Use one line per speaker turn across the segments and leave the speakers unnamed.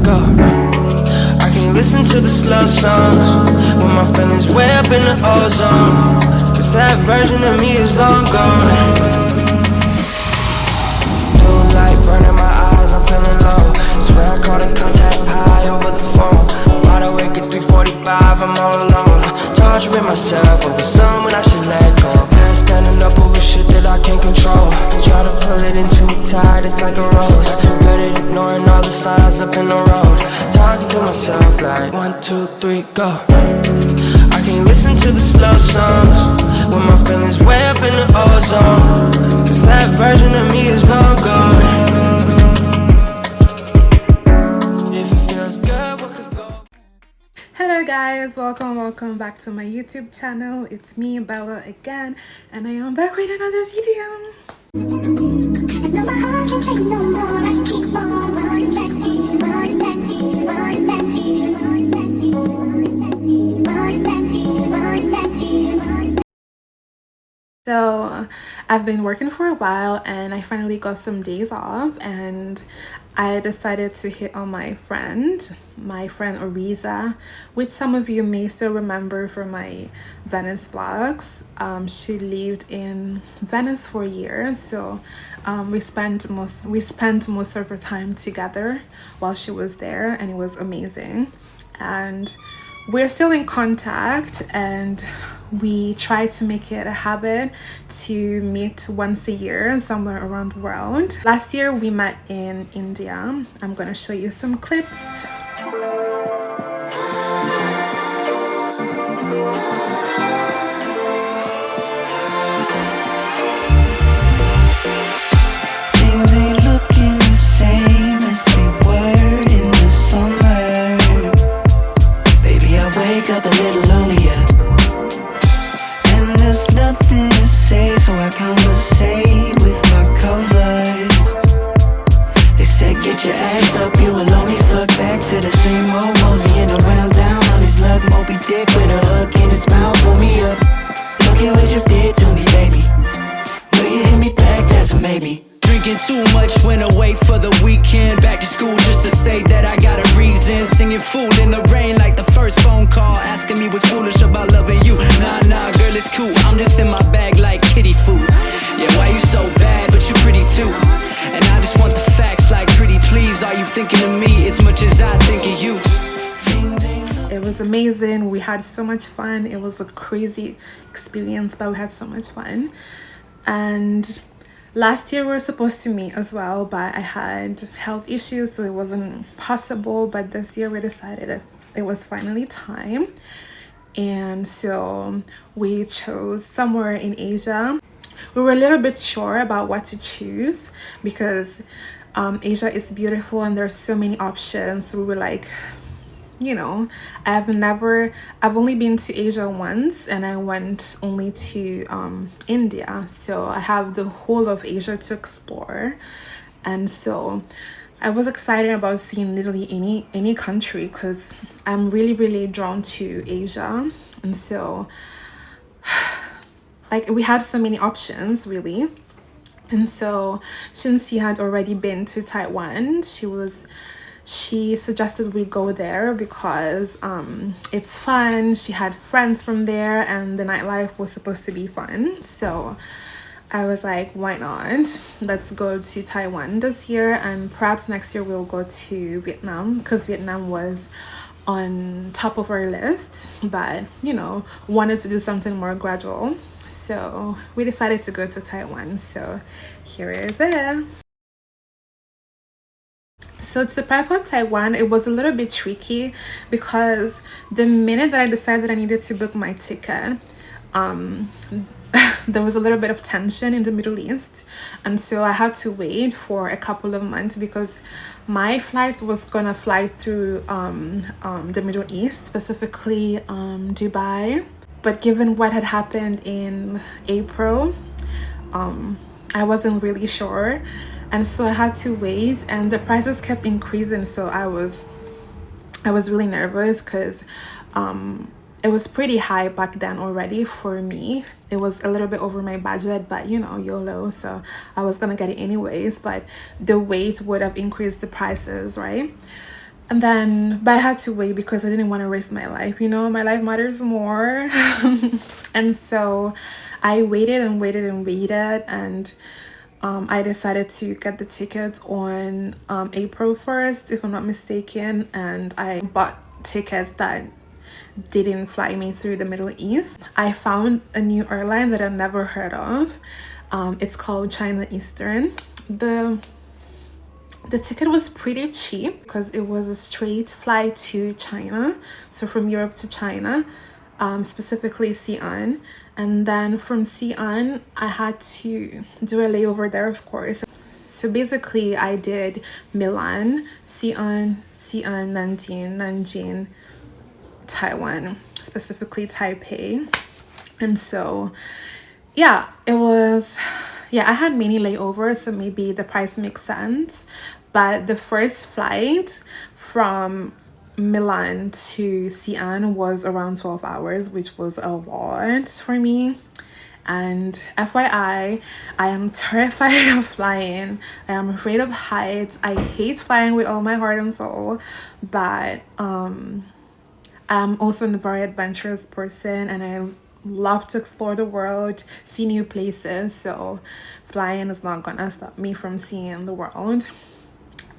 go. I can't listen to the slow songs when my feelings way up in the ozone, cause that version of me is long gone. Blue light burning my eyes, I'm feeling low. Swear I caught a contact high over the phone. Wide awake at 3:45, I'm all alone. Torturing myself over someone I should let go. Man, standing up over shit that I can't control. Try to pull it in too tight, it's like a rose. Too good at ignoring all the signs up in the road. Talking to myself like 1, 2, 3, go. I can't listen to the slow songs when my feelings way up in the ozone, cause that version of me is long gone. If it feels good, what could go?
Hello guys, welcome back to my YouTube channel. It's me, Bella, again, and I am back with another video. So I've been working for a while and I finally got some days off, and I decided to hit on my friend Oriza, which some of you may still remember from my Venice vlogs. She lived in Venice for a year, so we spent most of our time together while she was there, and it was amazing. And we're still in contact, and we try to make it a habit to meet once a year somewhere around the world. Last year we met in India. I'm gonna show you some clips.
Things ain't looking the same as they were in the summer. Baby, I wake up a little lonelier, and there's nothing to say, so I conversate with my covers. They said get your ass up, you will only fuck back to the same old moseying around down on his luck. Moby Dick with a hook in his mouth, pull me up. Look at what you did to me, baby. Will you hit me back? That's a maybe. Drinking too much, went away for the weekend. Back to school just to say that I got a reason. Singing Fool in the Rain like the first phone call, asking me what's foolish about loving you. Nah, girl, it's cool, I'm just in my bag like kitty food. Yeah, why you so bad, but you pretty too. And I just want the facts like pretty please. Are you thinking of me as much as I think of you?
It was amazing. We had so much fun. It was a crazy experience, but we had so much fun. And last year we were supposed to meet as well, but I had health issues, so it wasn't possible. But this year we decided that it was finally time, and so we chose somewhere in Asia. We were a little bit sure about what to choose because Asia is beautiful and there's so many options. So we were like, you know, I've only been to Asia once, and I went only to India, so I have the whole of Asia to explore. And so I was excited about seeing literally any country because I'm really drawn to Asia. And so like we had so many options really. And so since she had already been to Taiwan, she suggested we go there because it's fun. She had friends from there and the nightlife was supposed to be fun. So I was like, why not? Let's go to Taiwan this year, and perhaps next year we'll go to Vietnam, because Vietnam was on top of our list, but you know, wanted to do something more gradual. So we decided to go to Taiwan. So here is it. So to prepare for Taiwan, it was a little bit tricky because the minute that I decided I needed to book my ticket, there was a little bit of tension in the Middle East, and so I had to wait for a couple of months because my flight was gonna fly through the Middle East, specifically Dubai. But given what had happened in April, I wasn't really sure, and so I had to wait, and the prices kept increasing. So I was really nervous because it was pretty high back then already for me. It was a little bit over my budget, but you know, YOLO, so I was gonna get it anyways. But the wait would have increased the prices, right? And then, but I had to wait because I didn't want to risk my life, you know, my life matters more. And so I waited and waited and waited, and I decided to get the tickets on April 1st, if I'm not mistaken, and I bought tickets that didn't fly me through the Middle East. I found a new airline that I've never heard of. It's called China Eastern. The ticket was pretty cheap because it was a straight flight to China, so from Europe to China, specifically Xi'an. And then from Xi'an, I had to do a layover there, of course. So basically, I did Milan, Xi'an, Nanjing, Taiwan, specifically Taipei. And so yeah, it was, yeah, I had many layovers, so maybe the price makes sense. But the first flight from Milan to Xi'an was around 12 hours, which was a lot for me. And FYI, I am terrified of flying. I am afraid of heights. I hate flying with all my heart and soul. But I'm also a very adventurous person, and I love to explore the world, see new places. So flying is not gonna stop me from seeing the world.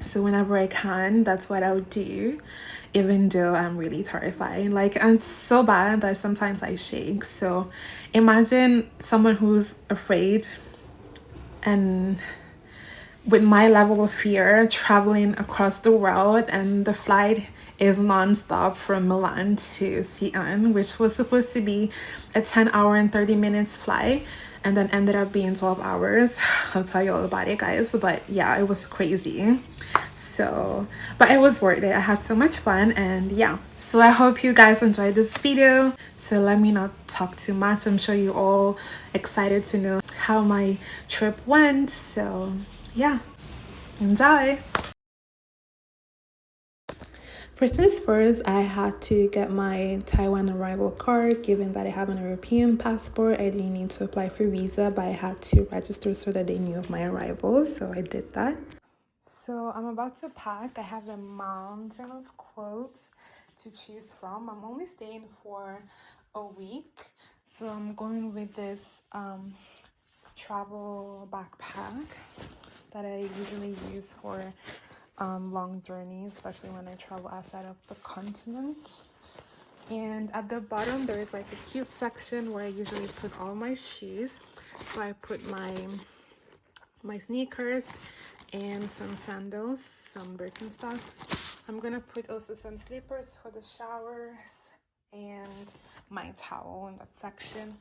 So whenever I can, that's what I'll do, even though I'm really terrified. Like, and it's so bad that sometimes I shake. So imagine someone who's afraid, and with my level of fear, traveling across the world, and the flight is non-stop from Milan to Xi'an, which was supposed to be a 10-hour and 30 minutes flight, and then ended up being 12 hours. I'll tell you all about it, guys. But yeah, it was crazy. So, but it was worth it. I had so much fun, and yeah. So I hope you guys enjoyed this video. So let me not talk too much. I'm sure you all excited to know how my trip went. So yeah, enjoy. First things first, I had to get my Taiwan arrival card. Given that I have an European passport, I didn't need to apply for visa, but I had to register so that they knew of my arrival, so I did that. So I'm about to pack. I have a mountain of clothes to choose from. I'm only staying for a week, so I'm going with this travel backpack that I usually use for long journeys, especially when I travel outside of the continent. And at the bottom there is like a cute section where I usually put all my shoes. So I put my sneakers and some sandals, some Birkenstocks. I'm gonna put also some slippers for the showers and my towel in that section.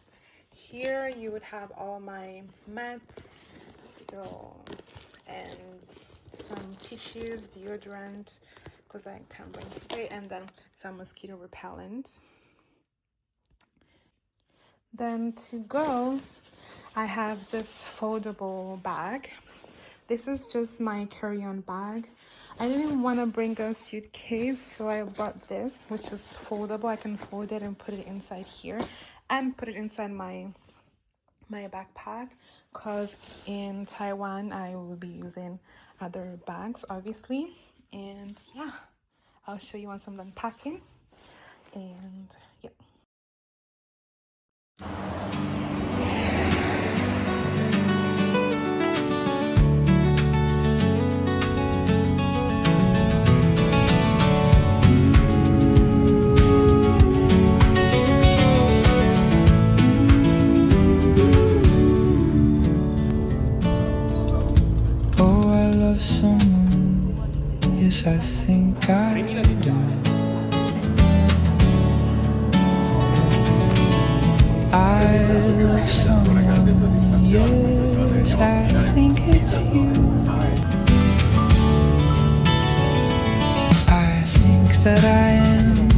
Here you would have all my mats, so, and some tissues, deodorant, because I can't bring spray, and then some mosquito repellent. Then to go, I have this foldable bag. This is just my carry-on bag. I didn't want to bring a suitcase, so I bought this, which is foldable. I can fold it and put it inside here and put it inside my backpack, because in Taiwan I will be using other bags, obviously. And yeah, I'll show you once I'm done packing. And yeah.
Oh, I love someone, yes, I think I do. I love someone, yes, I think it's you. I think that I am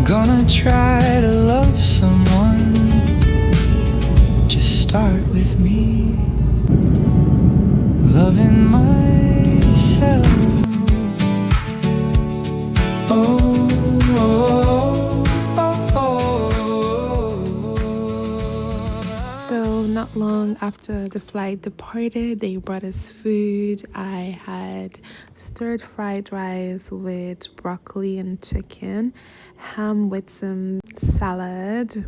gonna try to love someone. Just start with me, loving myself. Oh,
So not long long after the flight departed, they brought us food. I had stirred fried rice with broccoli and chicken, ham with some salad,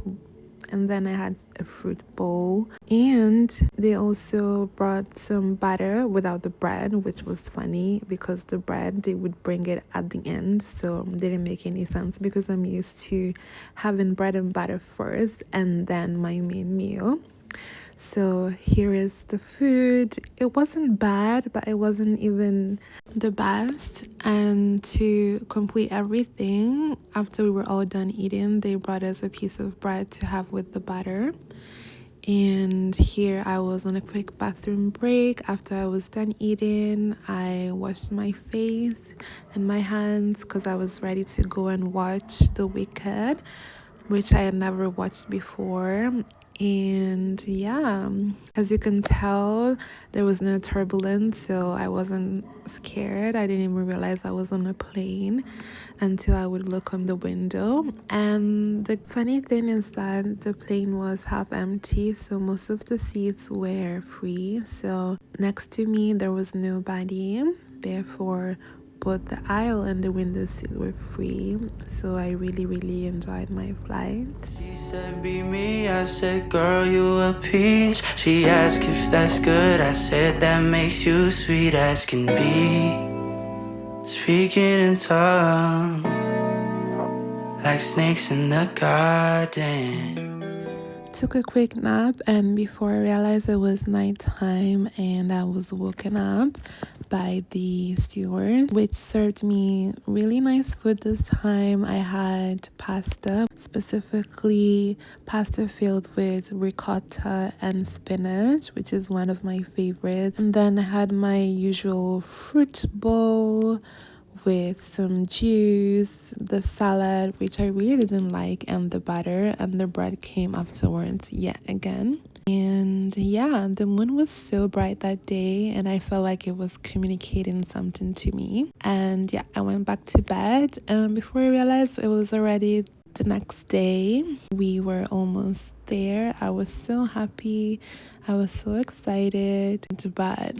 and then I had a fruit bowl. And they also brought some butter without the bread, which was funny because the bread they would bring it at the end, so it didn't make any sense because I'm used to having bread and butter first and then my main meal. So here is the food. It wasn't bad, but it wasn't even the best. And to complete everything, after we were all done eating, they brought us a piece of bread to have with the butter. And here I was on a quick bathroom break. After I was done eating, I washed my face and my hands because I was ready to go and watch The Wicked, which I had never watched before. And yeah, as you can tell, there was no turbulence, so I wasn't scared. I didn't even realize I was on a plane until I would look on the window. And the funny thing is that the plane was half empty, so most of the seats were free. So next to me, there was nobody. Therefore, both the aisle and the window seat were free, so I really enjoyed my flight.
She said, be me, I said, girl, you a peach. She asked if that's good, I said, that makes you sweet as can be. Speaking in tongues, like snakes in the garden.
Took a quick nap, and before I realized it was nighttime, and I was woken up by the steward, which served me really nice food this time. I had pasta, specifically pasta filled with ricotta and spinach, which is one of my favorites. And then I had my usual fruit bowl with some juice, the salad, which I really didn't like, and the butter, and the bread came afterwards yet again. And yeah, the moon was so bright that day, and I felt like it was communicating something to me. And yeah, I went back to bed, and before I realized it was already the next day. We were almost there. I was so happy. I was so excited, but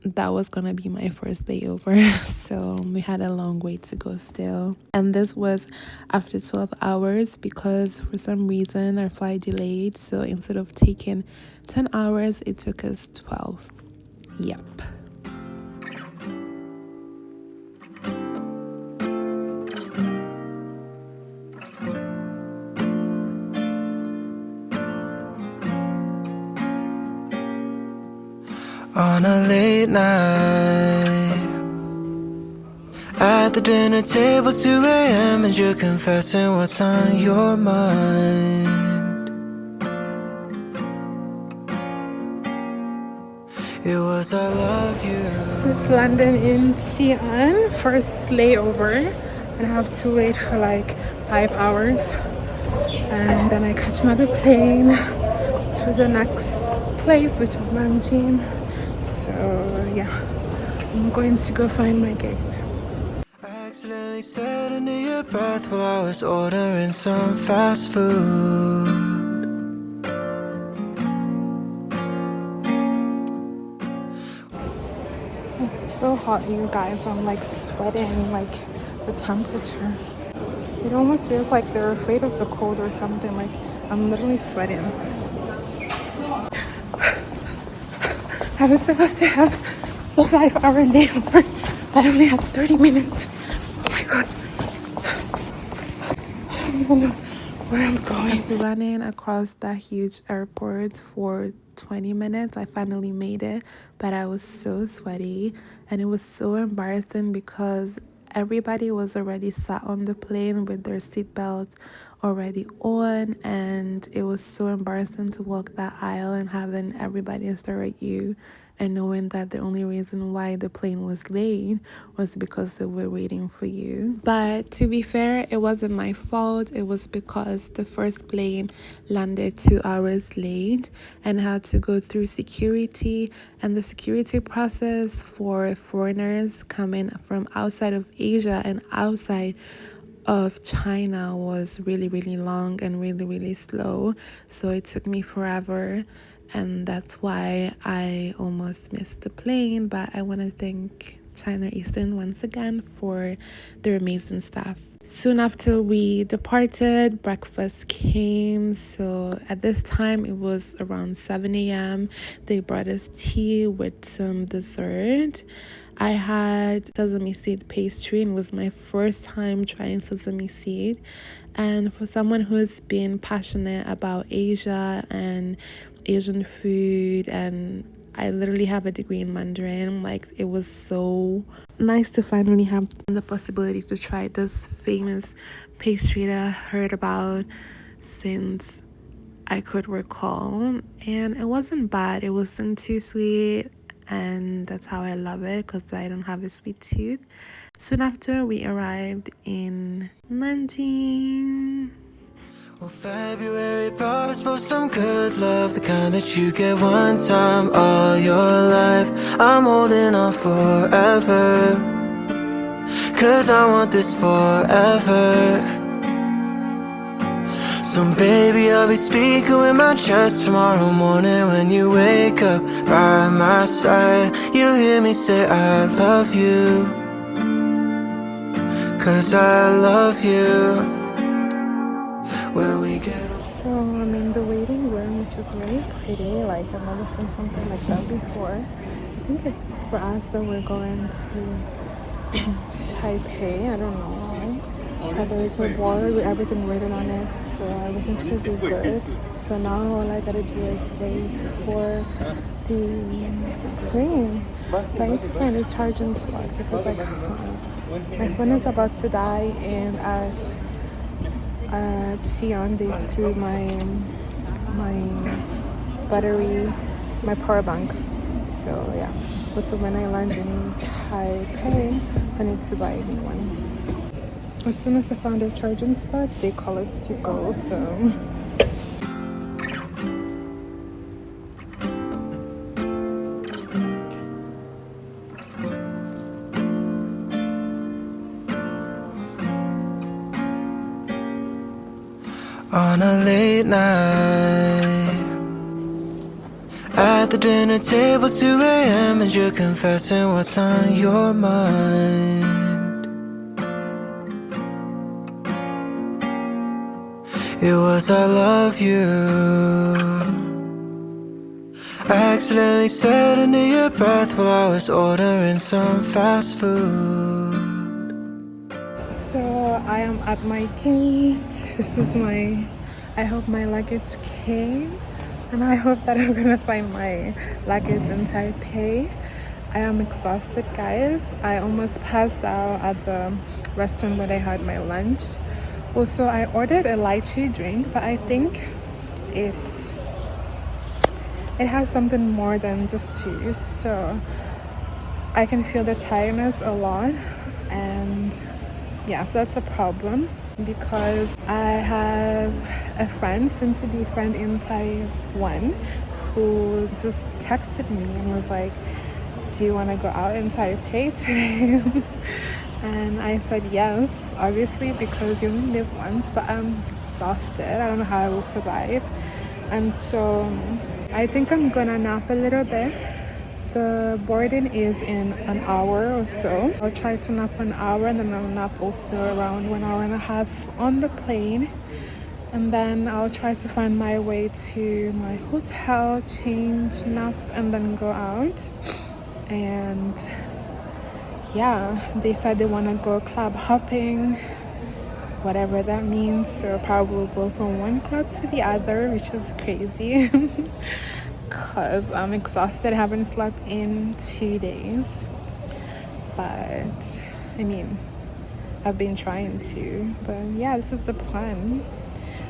that was gonna be my first day over. So we had a long way to go still, and this was after 12 hours because for some reason our flight delayed, so instead of taking 10 hours it took us 12. Yep.
On a late night at the dinner table, 2 a.m. and you're confessing what's on your mind. It was I love you.
Just landed in Xi'an, first layover, and I have to wait for like 5 hours, and then I catch another plane to the next place, which is Nanjing. So yeah, I'm going to go find my gate.
I accidentally said under your breath while I was ordering some fast food.
It's so hot, you guys. I'm like sweating, like the temperature. It almost feels like they're afraid of the cold or something. Like I'm literally sweating. I was supposed to have a 5-hour layover, but I only had 30 minutes. Oh my god. I don't even know where I'm going. After running across that huge airport for 20 minutes, I finally made it, but I was so sweaty and it was so embarrassing because everybody was already sat on the plane with their seatbelts already on, and it was so embarrassing to walk that aisle and having everybody stare at you and knowing that the only reason why the plane was late was because they were waiting for you. But to be fair, it wasn't my fault. It was because the first plane landed 2 hours late and had to go through security, and the security process for foreigners coming from outside of Asia and outside of China was really long and really slow, so it took me forever. and that's why I almost missed the plane. But I want to thank China Eastern once again for their amazing staff. Soon after we departed, breakfast came. So at this time, it was around 7 a.m. They brought us tea with some dessert. I had sesame seed pastry, and it was my first time trying sesame seed. And for someone who's been passionate about Asia and Asian food, and I literally have a degree in Mandarin, like it was so nice to finally have the possibility to try this famous pastry that I heard about since I could recall. And it wasn't bad, it wasn't too sweet, and that's how I love it because I don't have a sweet tooth. Soon after, we arrived in London.
Well, February brought us both some good love, the kind that you get one time all your life. I'm holding on forever, 'cause I want this forever. So baby, I'll be speaking with my chest tomorrow morning when you wake up by my side. You'll hear me say I love you, 'cause I love you. Where we get
So I'm in the waiting room, which is really pretty. Like I've never seen something like that before. I think it's just for us that we're going to Taipei. I don't know why. But there's a board with everything written on it, so everything should be good. So now all I gotta do is wait for the plane. But I need to find a charging spot because I can't. My phone is about to die, and at Xi'an they threw my battery, my power bank. So yeah, so when I land in Taipei, I need to buy a new one. As soon as I found a charging spot, they call us to go. So
on a late night at the dinner table, 2 a.m. and you're confessing what's on your mind. It was I love you. I accidentally said under your breath while I was ordering some fast food.
So I am at my gate. This is I hope my luggage came, and I hope that I'm gonna find my luggage in Taipei. I am exhausted, guys. I almost passed out at the restaurant where I had my lunch. Also, I ordered a lychee drink, but I think it has something more than just juice, so I can feel the tiredness a lot, and yeah, so that's a problem because I have a friend, soon to be friend in Taiwan, who just texted me and was like, do you want to go out in Taipei today? And I said yes, obviously, because you only live once, but I'm exhausted. I don't know how I will survive. And so I think I'm gonna nap a little bit. The boarding is in an hour or so. I'll try to nap an hour, and then I'll nap also around 1 hour and a half on the plane. And then I'll try to find my way to my hotel, change, nap, and then go out. And yeah, they said they want to go club hopping, whatever that means. So probably we'll go from one club to the other, which is crazy because I'm exhausted. I haven't slept in 2 days, but I mean, I've been trying to. But yeah, this is the plan.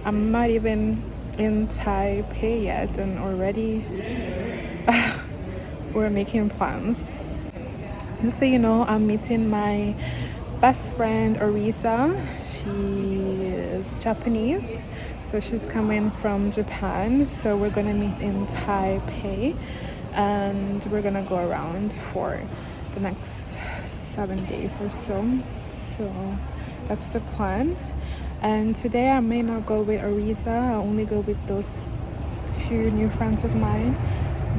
I'm not even in Taipei yet, and already we're making plans. Just so you know, I'm meeting my best friend Orisa. She is Japanese, so she's coming from Japan. So we're gonna meet in Taipei, and we're gonna go around for the next 7 days or so. So that's the plan. And today I may not go with Orisa. I'll only go with those two new friends of mine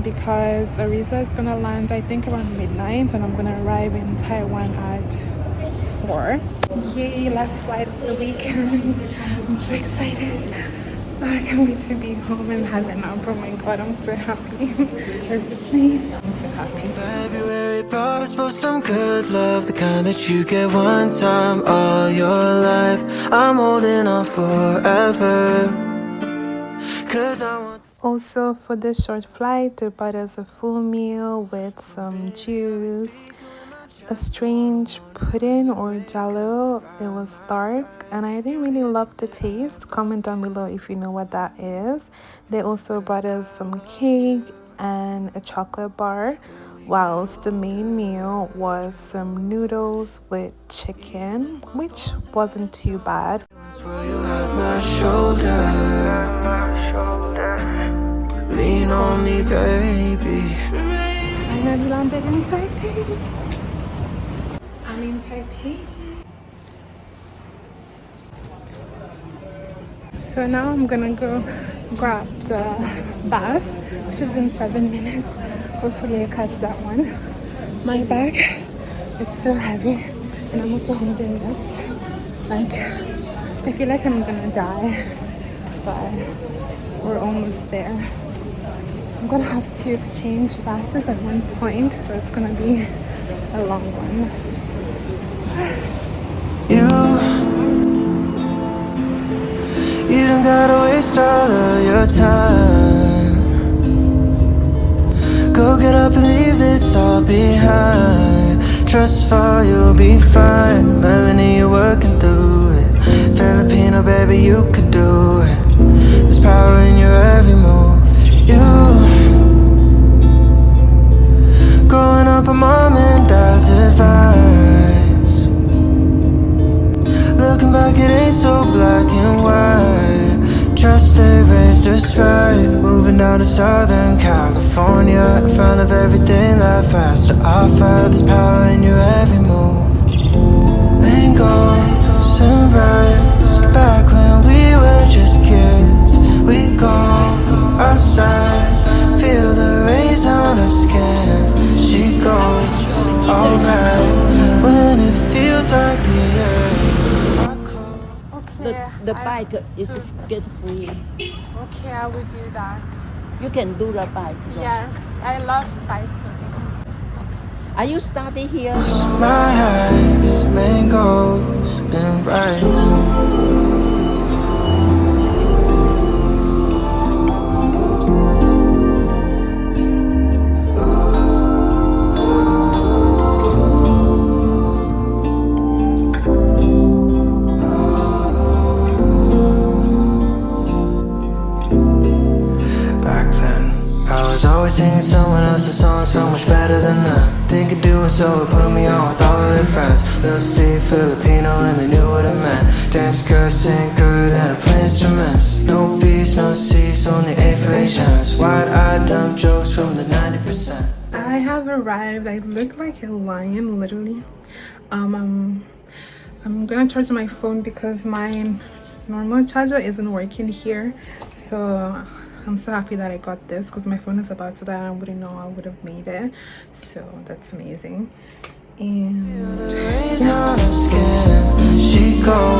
because Ariza is gonna land I think around midnight and I'm gonna arrive in Taiwan at 4. Yay, last flight of the weekend. I'm so excited. I can't wait to be home and have an nap. Oh my god, I'm so happy. There's the plane. I'm so happy.
February brought us both some good love, the kind that you get one time all your life. I'm holding on forever, 'cause I want.
Also, for this short flight, they brought us a full meal with some juice, a strange pudding or jello. It was dark and I didn't really love the taste. Comment down below if you know what that is. They also brought us some cake and a chocolate bar, whilst the main meal was some noodles with chicken, which wasn't too bad.
Will you have my shoulder? Lean on me, baby.
Finally landed in Taipei. I'm in Taipei. So now I'm gonna go grab the bus, which is in 7 minutes. Hopefully I catch that one. My bag is so heavy and I'm also holding this. Like, I feel like I'm gonna die, but we're almost there. I'm gonna have to exchange buses at one point, so it's gonna be a long one.
You don't gotta waste all of your time. Go get up and leave this all behind. Trust fall, you'll be fine. Melanie, you're working through it. Filipino, baby, you could do it. There's power in your every move. You growing up on mom and dad's advice. Looking back, it ain't so black and white. Trust they raised us right. Moving down to Southern California, in front of everything life has to offer. There's power in your every move. Mangoes and rice. Back when we were just kids, we go outside, feel the rays on her skin. She goes alright when it feels like the end.
The bike is get free.
Okay, I will do that.
You can do the bike.
Yes, I love cycling.
Are you starting here?
My eyes, mangoes and rice. Always singing someone else's song so much better than them. Thinking doing so it put me on with all of their friends. Little Steve, Filipino, and they knew what it meant. Dance good, sing good, and I play instruments. No B's, no C's, only A for Asians. Wide-eyed dumb jokes from the 90%.
I have arrived. I look like a lion, literally. I'm gonna charge my phone because my normal charger isn't working here. So I'm so happy that I got this because my phone is about to die and I wouldn't know I would have made it. So that's amazing. And
She goes